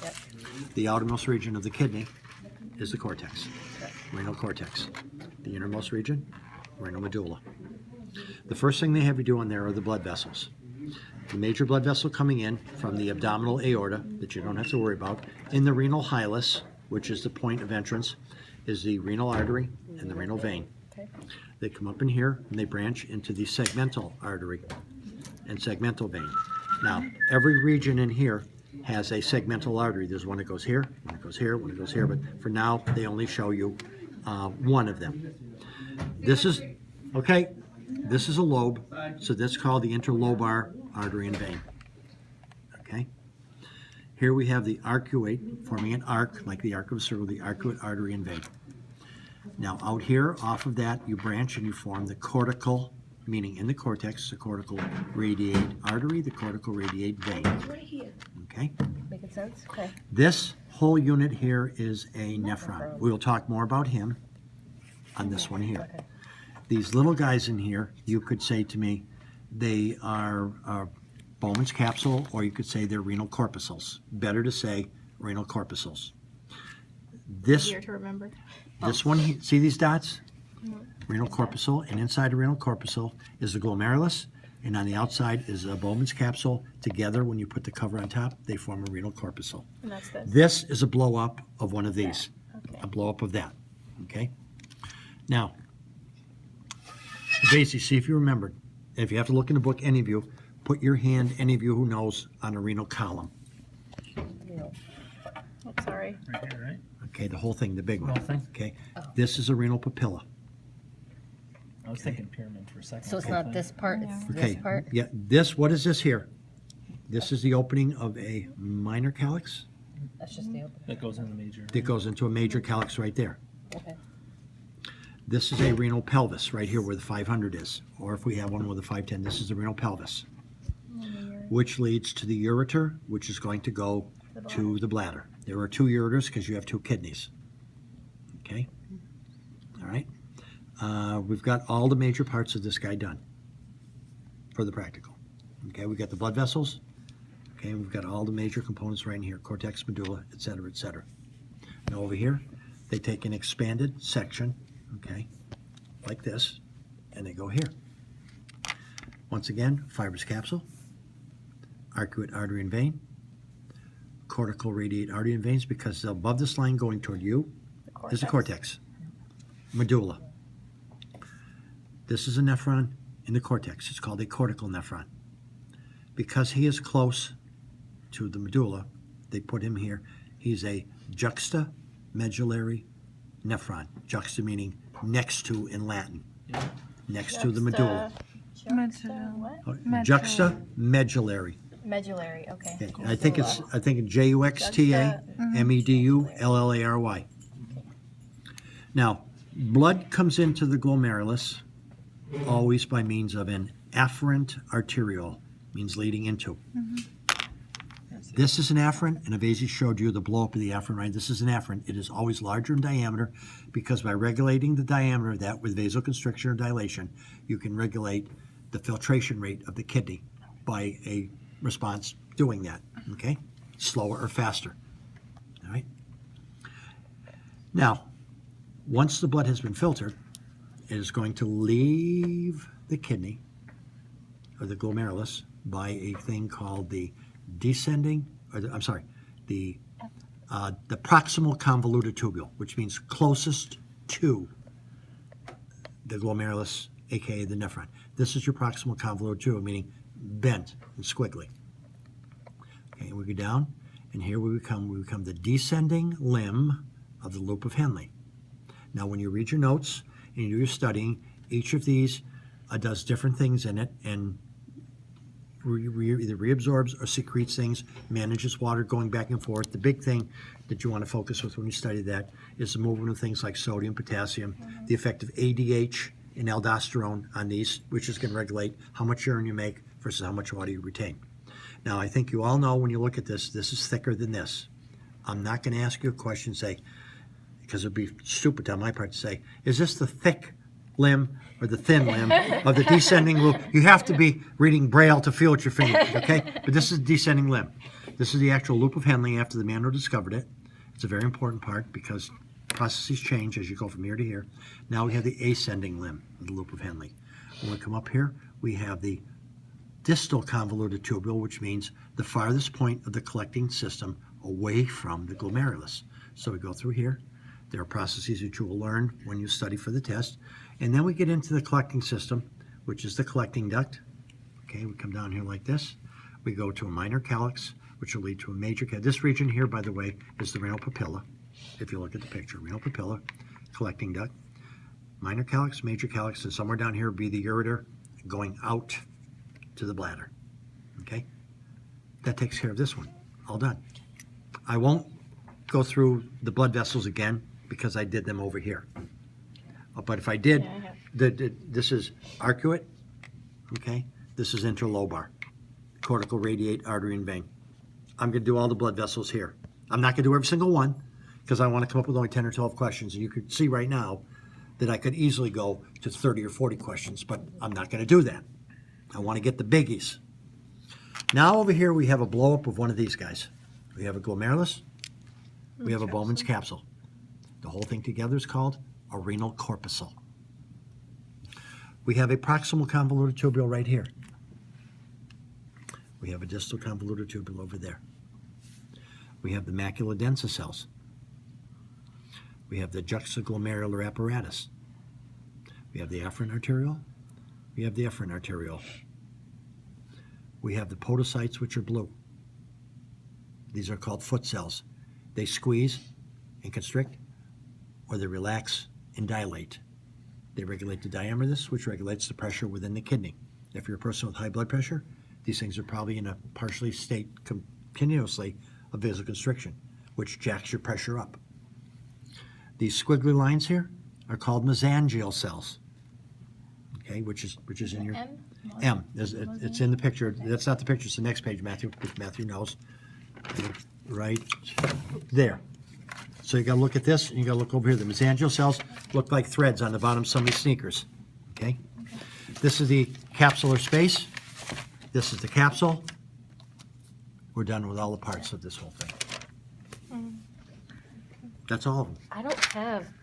Yep. The outermost region of the kidney is the cortex, renal cortex. The innermost region, renal medulla. The first thing they have you do in there are the blood vessels. The major blood vessel coming in from the abdominal aorta that you don't have to worry about. In the renal hilus, which is the point of entrance, is the renal artery and the renal vein. Okay. They come up in here and they branch into the segmental artery and segmental vein. Now, every region in here has a segmental artery. There's one that goes here, one that goes here, one that goes here, but for now, they only show you one of them. This is, okay, this is a lobe, so that's called the interlobar artery and vein. Okay? Here we have the arcuate, forming an arc, like the arc of a circle, the arcuate artery and vein. Now, out here, off of that, you branch and you form the cortical, meaning in the cortex, the cortical radiate artery, the cortical radiate vein. Right here. Okay? Making sense? Okay. This whole unit here is a nephron. We will talk more about him on this one here. Okay. These little guys in here, you could say to me, they are Bowman's capsule, or you could say they're renal corpuscles. Better to say renal corpuscles. This Easier to remember. This one, see these dots? Renal corpuscle, and inside a renal corpuscle is the glomerulus, and on the outside is a Bowman's capsule. Together, when you put the cover on top, they form a renal corpuscle. And that's this. This is a blow up of one of these, Okay. a blow up of that. Okay? Now, basically, see if you remembered. If you have to look in the book, any of you, put your hand, any of you who knows, on a renal column. Renal. Oh, sorry. Right here, right? Okay, the whole thing, the big one. Whole thing? Okay, this is a renal papilla. I was thinking pyramid for a second. So it's Whole not thing. this part, it's Okay, this part? yeah, this, what is this here? This is the opening of a minor calyx That's just the opening. That goes in the major. that goes into a major calyx right there. Okay. This is a renal pelvis right here where the 500 is, or if we have one with a 510, this is the renal pelvis, which leads to the ureter, which is going to go to the bladder. There are two ureters because you have two kidneys. Okay? All right? We've got all the major parts of this guy done for the practical. Okay, we've got the blood vessels. Okay, we've got all the major components right in here, cortex, medulla, et cetera, et cetera. Now over here, they take an expanded section, okay, like this, and they go here. Once again, fibrous capsule, arcuate artery and vein, cortical radiate artery and veins, because above this line going toward you is the cortex, medulla. This is a nephron in the cortex. It's called a cortical nephron. Because he is close to the medulla, they put him here. He's a juxtamedullary nephron. Juxta meaning next to in Latin. Next to the medulla. What? Juxtamedullary. Medullary, okay. Okay, I think it's Juxtamedullary. Now, blood comes into the glomerulus always by means of an afferent arteriole, means leading into. This is an afferent, and Avesi showed you the blow-up of the afferent, right? This is an afferent. It is always larger in diameter because by regulating the diameter of that with vasoconstriction or dilation, you can regulate the filtration rate of the kidney by a response doing that, okay? Slower or faster, all right? Now, once the blood has been filtered, it is going to leave the kidney, or the glomerulus, by a thing called the descending, or the, I'm sorry, the proximal convoluted tubule, which means closest to the glomerulus, aka the nephron. This is your proximal convoluted tubule, meaning bent and squiggly. Okay, and we go down, and here we become the descending limb of the loop of Henle. Now, when you read your notes and you do your studying, each of these does different things in it, and either reabsorbs or secretes things, manages water going back and forth. The big thing that you want to focus with when you study that is the movement of things like sodium, potassium, the effect of ADH and aldosterone on these, which is going to regulate how much urine you make versus how much water you retain. Now, I think you all know when you look at this, this is thicker than this. I'm not going to ask you a question, say, because it would be stupid on my part to say, is this the thick limb or the thin limb of the descending loop? You have to be reading Braille to feel with your fingers, okay? But this is the descending limb. This is the actual loop of Henle after the man who discovered it. It's a very important part because processes change as you go from here to here. Now we have the ascending limb of the loop of Henle. When we come up here, we have the distal convoluted tubule, which means the farthest point of the collecting system away from the glomerulus. So we go through here. There are processes that you will learn when you study for the test. And then we get into the collecting system, which is the collecting duct. Okay, we come down here like this. We go to a minor calyx, which will lead to a major calyx. This region here, by the way, is the renal papilla. If you look at the picture, renal papilla, collecting duct, minor calyx, major calyx, and somewhere down here will be the ureter going out to the bladder. Okay? That takes care of this one. All done. I won't go through the blood vessels again because I did them over here. But if I did, Yeah, I have. this is arcuate, okay? This is interlobar, cortical radiate artery and vein. I'm going to do all the blood vessels here. I'm not going to do every single one because I want to come up with only 10 or 12 questions. And you could see right now that I could easily go to 30 or 40 questions, but I'm not going to do that. I want to get the biggies. Now over here we have a blow-up of one of these guys. We have a glomerulus. We have a Bowman's capsule. The whole thing together is called a renal corpuscle. We have a proximal convoluted tubule right here. We have a distal convoluted tubule over there. We have the macula densa cells. We have the juxtaglomerular apparatus. We have the afferent arteriole. We have the efferent arteriole. We have the podocytes, which are blue. These are called foot cells. They squeeze and constrict, or they relax and dilate. They regulate the diameter of this, which regulates the pressure within the kidney. If you're a person with high blood pressure, these things are probably in a partially state continuously of vasoconstriction, which jacks your pressure up. These squiggly lines here are called mesangial cells, okay, which is in your M. It's in the picture. That's not the picture. It's the next page, Matthew, which Matthew knows. Right there. So you got to look at this, and you got to look over here. The mesangial cells look like threads on the bottom of somebody's sneakers. Okay. This is the capsular space. This is the capsule. We're done with all the parts of this whole thing. That's all of them. I don't have